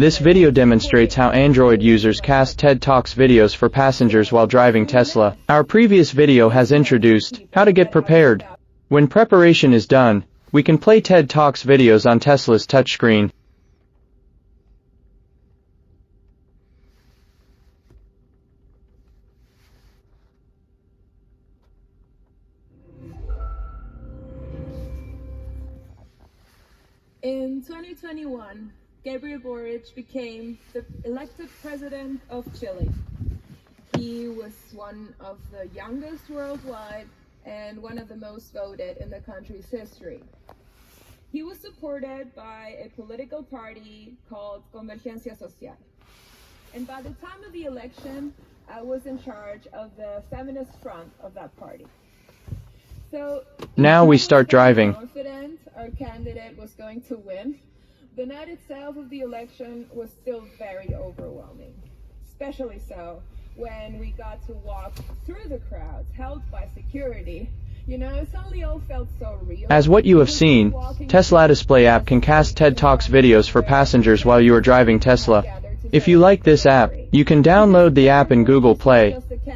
This video demonstrates how Android users cast TED Talks videos for passengers while driving Tesla. Our previous video has introduced how to get prepared. When preparation is done, we can play TED Talks videos on Tesla's touchscreen. In 2021, Gabriel Boric became the elected president of Chile. He was one of the youngest worldwide and one of the most voted in the country's history. He was supported by a political party called Convergencia Social. And by the time of the election, I was in charge of the feminist front of that party. So now we start driving. Confident our candidate was going to win. The night itself of the election was still very overwhelming, especially so when we got to walk through the crowds held by security. You know, it suddenly all felt so real. As what you have seen, TeslaDisplay app can cast TED Talks videos for passengers while you are driving Tesla. If you like this app, you can download the app in Google Play.